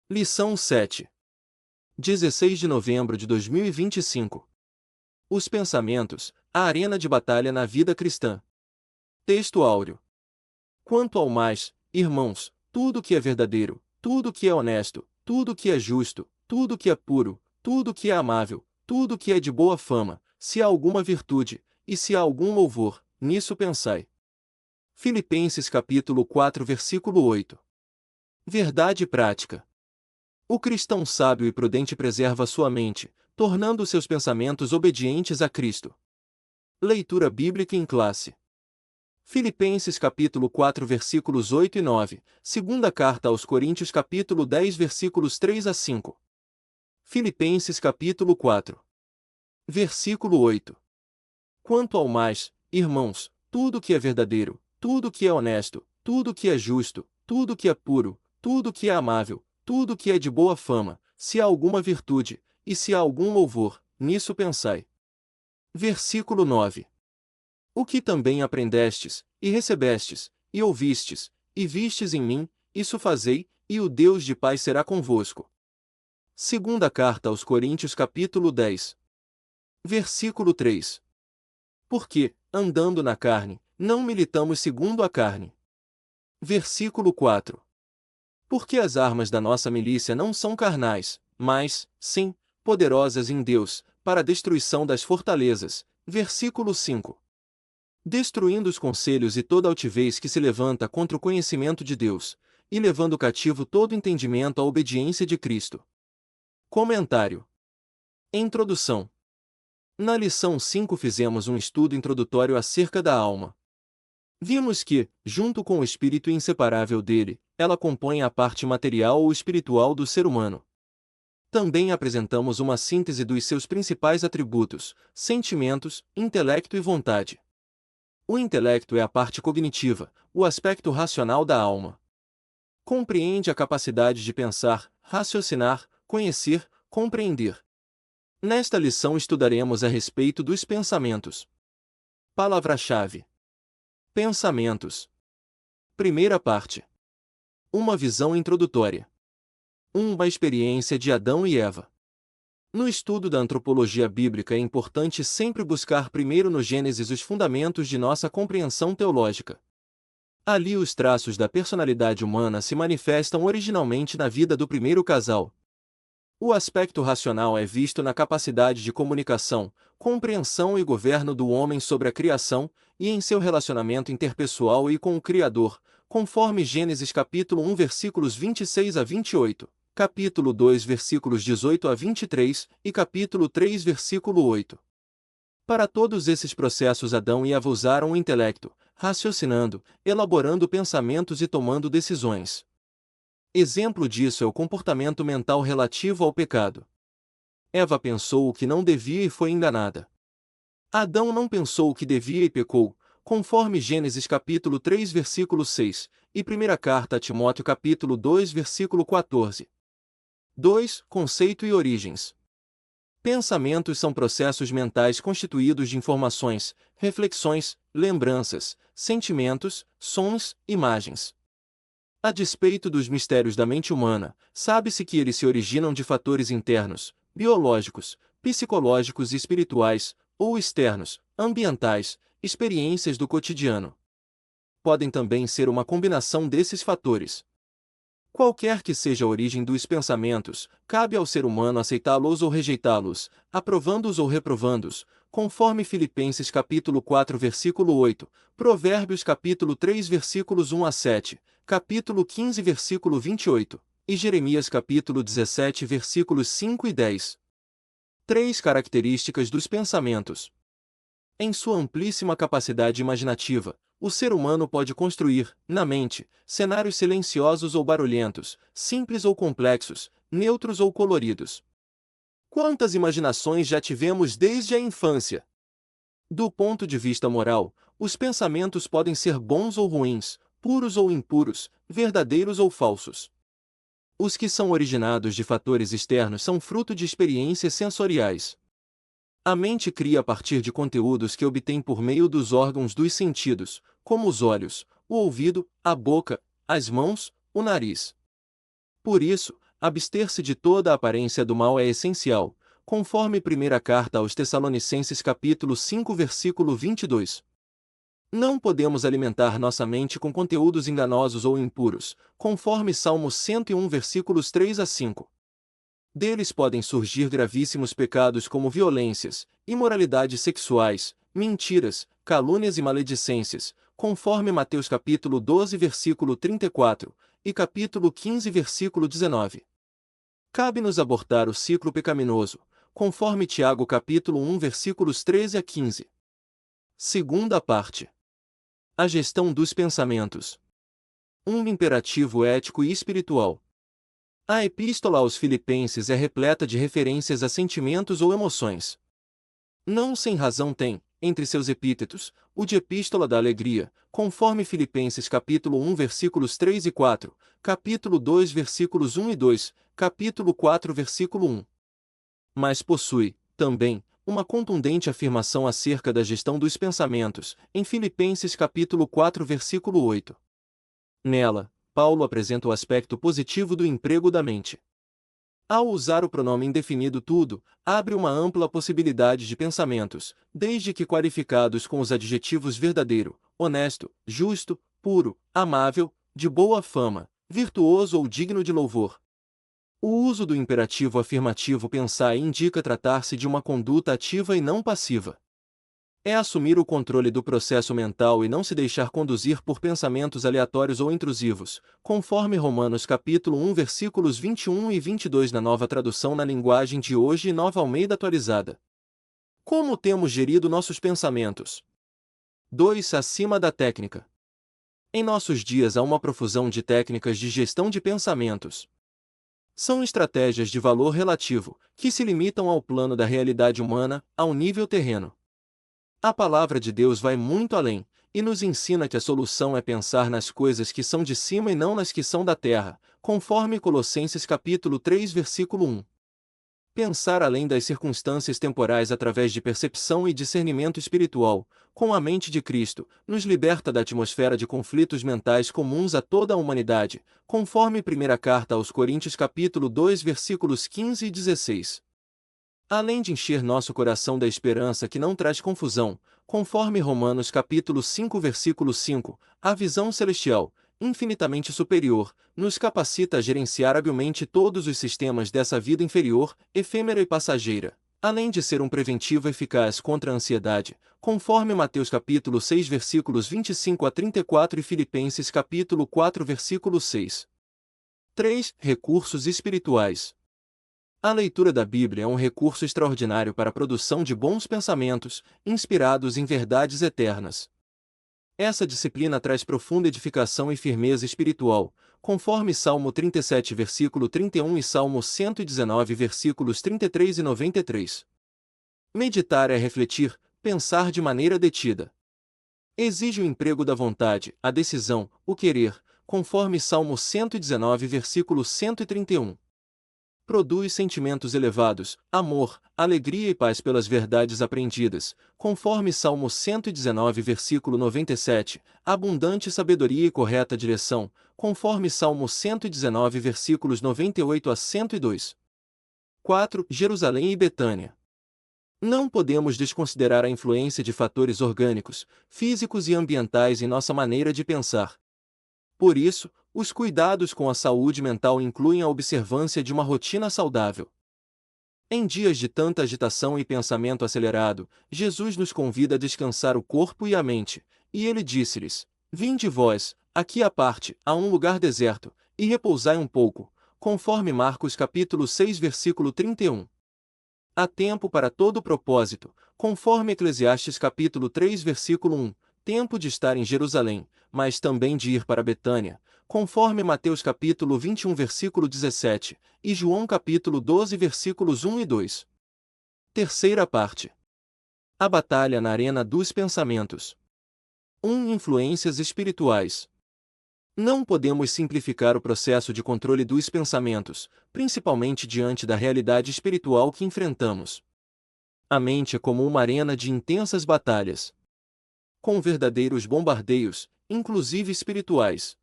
Lição 7. 16 de novembro de 2025. Os pensamentos, a arena de batalha na vida cristã. Texto áureo. Quanto ao mais, irmãos, tudo que é verdadeiro, tudo que é honesto, tudo que é justo, tudo que é puro, tudo que é amável, tudo que é de boa fama, se há alguma virtude, e se há algum louvor, nisso pensai. Filipenses capítulo 4 versículo 8. Verdade prática. O cristão sábio e prudente preserva sua mente, tornando seus pensamentos obedientes a Cristo. Leitura bíblica em classe. Filipenses capítulo 4 versículos 8 e 9, segunda carta aos Coríntios capítulo 10 versículos 3 a 5. Filipenses capítulo 4. Versículo 8. Quanto ao mais, irmãos, tudo que é verdadeiro, tudo que é honesto, tudo que é justo, tudo que é puro, tudo que é amável, tudo que é de boa fama, se há alguma virtude, e se há algum louvor, nisso pensai. Versículo 9. O que também aprendestes, e recebestes, e ouvistes, e vistes em mim, isso fazei, e o Deus de paz será convosco. Segunda carta aos Coríntios capítulo 10. Versículo 3. Porque, andando na carne, não militamos segundo a carne. Versículo 4. Porque as armas da nossa milícia não são carnais, mas, sim, poderosas em Deus, para a destruição das fortalezas. Versículo 5. Destruindo os conselhos e toda altivez que se levanta contra o conhecimento de Deus, e levando cativo todo entendimento à obediência de Cristo. Comentário. Introdução. Na lição 5 fizemos um estudo introdutório acerca da alma. Vimos que, junto com o espírito inseparável dele, ela compõe a parte material ou espiritual do ser humano. Também apresentamos uma síntese dos seus principais atributos, sentimentos, intelecto e vontade. O intelecto é a parte cognitiva, o aspecto racional da alma. Compreende a capacidade de pensar, raciocinar, conhecer, compreender. Nesta lição estudaremos a respeito dos pensamentos. Palavra-chave: pensamentos. Primeira parte. Uma visão introdutória. Uma experiência de Adão e Eva. No estudo da antropologia bíblica é importante sempre buscar primeiro no Gênesis os fundamentos de nossa compreensão teológica. Ali os traços da personalidade humana se manifestam originalmente na vida do primeiro casal. O aspecto racional é visto na capacidade de comunicação, compreensão e governo do homem sobre a criação, e em seu relacionamento interpessoal e com o Criador, conforme Gênesis capítulo 1 versículos 26 a 28, capítulo 2 versículos 18 a 23 e capítulo 3 versículo 8. Para todos esses processos Adão e Eva usaram o intelecto, raciocinando, elaborando pensamentos e tomando decisões. Exemplo disso é o comportamento mental relativo ao pecado. Eva pensou o que não devia e foi enganada. Adão não pensou o que devia e pecou, conforme Gênesis capítulo 3 versículo 6, e primeira carta a Timóteo capítulo 2 versículo 14. 2. Conceito e origens. Pensamentos são processos mentais constituídos de informações, reflexões, lembranças, sentimentos, sons, imagens. A despeito dos mistérios da mente humana, sabe-se que eles se originam de fatores internos, biológicos, psicológicos e espirituais, ou externos, ambientais, experiências do cotidiano. Podem também ser uma combinação desses fatores. Qualquer que seja a origem dos pensamentos, cabe ao ser humano aceitá-los ou rejeitá-los, aprovando-os ou reprovando-os, conforme Filipenses capítulo 4 versículo 8, Provérbios capítulo 3 versículos 1 a 7, capítulo 15 versículo 28, e Jeremias capítulo 17 versículos 5 e 10. 3 características dos pensamentos. Em sua amplíssima capacidade imaginativa, o ser humano pode construir, na mente, cenários silenciosos ou barulhentos, simples ou complexos, neutros ou coloridos. Quantas imaginações já tivemos desde a infância? Do ponto de vista moral, os pensamentos podem ser bons ou ruins, puros ou impuros, verdadeiros ou falsos. Os que são originados de fatores externos são fruto de experiências sensoriais. A mente cria a partir de conteúdos que obtém por meio dos órgãos dos sentidos, como os olhos, o ouvido, a boca, as mãos, o nariz. Por isso, abster-se de toda a aparência do mal é essencial, conforme primeira carta aos Tessalonicenses capítulo 5 versículo 22. Não podemos alimentar nossa mente com conteúdos enganosos ou impuros, conforme Salmo 101 versículos 3 a 5. Deles podem surgir gravíssimos pecados como violências, imoralidades sexuais, mentiras, calúnias e maledicências, conforme Mateus capítulo 12 versículo 34 e capítulo 15 versículo 19. Cabe-nos abortar o ciclo pecaminoso, conforme Tiago capítulo 1 versículos 13 a 15. Segunda parte. A gestão dos pensamentos. Um imperativo ético e espiritual. A epístola aos Filipenses é repleta de referências a sentimentos ou emoções. Não sem razão tem, entre seus epítetos, o de Epístola da Alegria, conforme Filipenses capítulo 1 versículos 3 e 4, capítulo 2 versículos 1 e 2, capítulo 4 versículo 1. Mas possui, também, uma contundente afirmação acerca da gestão dos pensamentos, em Filipenses capítulo 4 versículo 8. Nela, Paulo apresenta o aspecto positivo do emprego da mente. Ao usar o pronome indefinido tudo, abre uma ampla possibilidade de pensamentos, desde que qualificados com os adjetivos verdadeiro, honesto, justo, puro, amável, de boa fama, virtuoso ou digno de louvor. O uso do imperativo afirmativo pensar indica tratar-se de uma conduta ativa e não passiva. É assumir o controle do processo mental e não se deixar conduzir por pensamentos aleatórios ou intrusivos, conforme Romanos capítulo 1 versículos 21 e 22 na Nova Tradução na Linguagem de Hoje e Nova Almeida Atualizada. Como temos gerido nossos pensamentos? 2. Acima da técnica. Em nossos dias há uma profusão de técnicas de gestão de pensamentos. São estratégias de valor relativo, que se limitam ao plano da realidade humana, ao nível terreno. A palavra de Deus vai muito além, e nos ensina que a solução é pensar nas coisas que são de cima e não nas que são da terra, conforme Colossenses capítulo 3 versículo 1. Pensar além das circunstâncias temporais através de percepção e discernimento espiritual, com a mente de Cristo, nos liberta da atmosfera de conflitos mentais comuns a toda a humanidade, conforme primeira carta aos Coríntios capítulo 2 versículos 15 e 16. Além de encher nosso coração da esperança que não traz confusão, conforme Romanos capítulo 5 versículo 5, a visão celestial, infinitamente superior, nos capacita a gerenciar habilmente todos os sistemas dessa vida inferior, efêmera e passageira, além de ser um preventivo eficaz contra a ansiedade, conforme Mateus capítulo 6 versículos 25 a 34 e Filipenses capítulo 4 versículo 6. 3. Recursos espirituais. A leitura da Bíblia é um recurso extraordinário para a produção de bons pensamentos, inspirados em verdades eternas. Essa disciplina traz profunda edificação e firmeza espiritual, conforme Salmo 37 versículo 31 e Salmo 119 versículos 33 e 93. Meditar é refletir, pensar de maneira detida. Exige o emprego da vontade, a decisão, o querer, conforme Salmo 119 versículo 131. Produz sentimentos elevados, amor, alegria e paz pelas verdades aprendidas, conforme Salmo 119 versículo 97, abundante sabedoria e correta direção, conforme Salmo 119 versículos 98 a 102. 4. Jerusalém e Betânia. Não podemos desconsiderar a influência de fatores orgânicos, físicos e ambientais em nossa maneira de pensar. Por isso, os cuidados com a saúde mental incluem a observância de uma rotina saudável. Em dias de tanta agitação e pensamento acelerado, Jesus nos convida a descansar o corpo e a mente, e ele disse-lhes: Vinde vós, aqui à parte, a um lugar deserto, e repousai um pouco, conforme Marcos capítulo 6 versículo 31. Há tempo para todo propósito, conforme Eclesiastes capítulo 3 versículo 1, tempo de estar em Jerusalém, mas também de ir para Betânia, conforme Mateus capítulo 21 versículo 17, e João capítulo 12 versículos 1 e 2. Terceira parte. A batalha na arena dos pensamentos. 1. Influências espirituais. Não podemos simplificar o processo de controle dos pensamentos, principalmente diante da realidade espiritual que enfrentamos. A mente é como uma arena de intensas batalhas, com verdadeiros bombardeios, inclusive espirituais.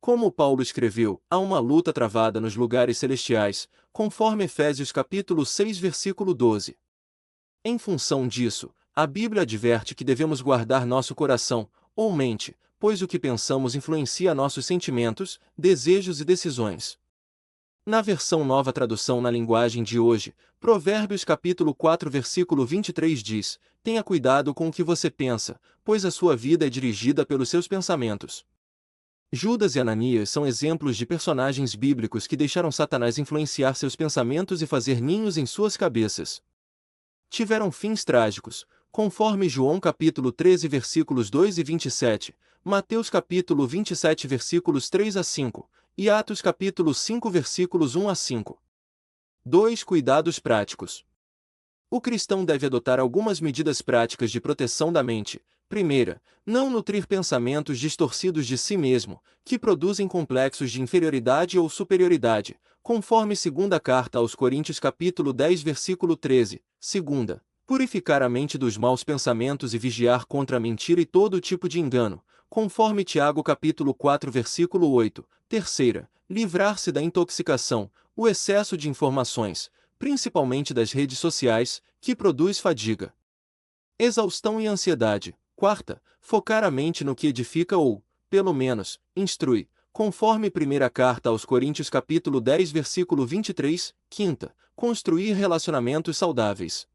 Como Paulo escreveu, há uma luta travada nos lugares celestiais, conforme Efésios capítulo 6 versículo 12. Em função disso, a Bíblia adverte que devemos guardar nosso coração, ou mente, pois o que pensamos influencia nossos sentimentos, desejos e decisões. Na versão Nova Tradução na linguagem de hoje, Provérbios capítulo 4 versículo 23 diz: Tenha cuidado com o que você pensa, pois a sua vida é dirigida pelos seus pensamentos. Judas e Ananias são exemplos de personagens bíblicos que deixaram Satanás influenciar seus pensamentos e fazer ninhos em suas cabeças. Tiveram fins trágicos, conforme João capítulo 13 versículos 2 e 27, Mateus capítulo 27 versículos 3 a 5, e Atos capítulo 5 versículos 1 a 5. 2. Cuidados práticos. O cristão deve adotar algumas medidas práticas de proteção da mente. Primeira, não nutrir pensamentos distorcidos de si mesmo, que produzem complexos de inferioridade ou superioridade, conforme 2ª Carta aos Coríntios capítulo 10 versículo 13. Segunda, purificar a mente dos maus pensamentos e vigiar contra a mentira e todo tipo de engano, conforme Tiago capítulo 4 versículo 8. Terceira, livrar-se da intoxicação, o excesso de informações, principalmente das redes sociais, que produz fadiga, exaustão e ansiedade. Quarta, focar a mente no que edifica ou, pelo menos, instrui, conforme 1ª Carta aos Coríntios capítulo 10 versículo 23. Quinta, construir relacionamentos saudáveis.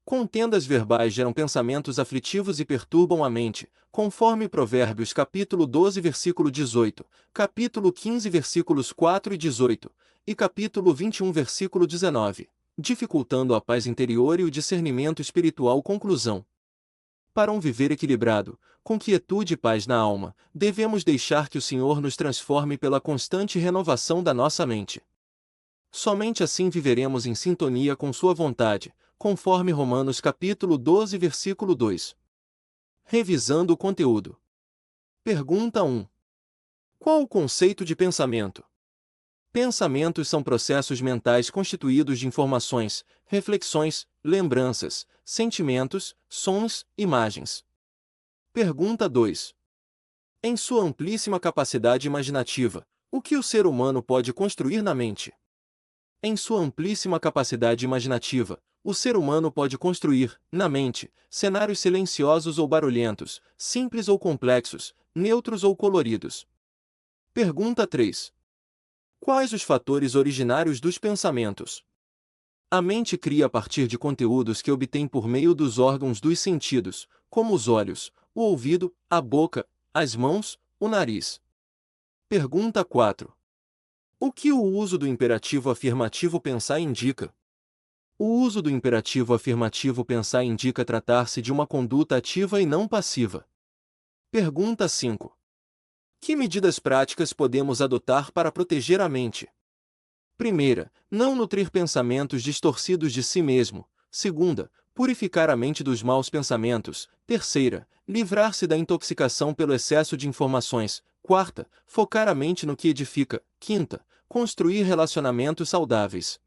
Contendas verbais geram pensamentos aflitivos e perturbam a mente, conforme Provérbios capítulo 12 versículo 18, capítulo 15 versículos 4 e 18, e capítulo 21 versículo 19, dificultando a paz interior e o discernimento espiritual. Conclusão. Para um viver equilibrado, com quietude e paz na alma, devemos deixar que o Senhor nos transforme pela constante renovação da nossa mente. Somente assim viveremos em sintonia com Sua vontade, conforme Romanos capítulo 12 versículo 2. Revisando o conteúdo. Pergunta 1. Qual o conceito de pensamento? Pensamentos são processos mentais constituídos de informações, reflexões, lembranças, sentimentos, sons, imagens. Pergunta 2. Em sua amplíssima capacidade imaginativa, o que o ser humano pode construir na mente? Em sua amplíssima capacidade imaginativa, o ser humano pode construir, na mente, cenários silenciosos ou barulhentos, simples ou complexos, neutros ou coloridos. Pergunta 3. Quais os fatores originários dos pensamentos? A mente cria a partir de conteúdos que obtém por meio dos órgãos dos sentidos, como os olhos, o ouvido, a boca, as mãos, o nariz. Pergunta 4. O que o uso do imperativo afirmativo pensar indica? O uso do imperativo afirmativo pensar indica tratar-se de uma conduta ativa e não passiva. Pergunta 5. Que medidas práticas podemos adotar para proteger a mente? Primeira, não nutrir pensamentos distorcidos de si mesmo. Segunda, purificar a mente dos maus pensamentos. Terceira, livrar-se da intoxicação pelo excesso de informações. Quarta, focar a mente no que edifica. Quinta, construir relacionamentos saudáveis.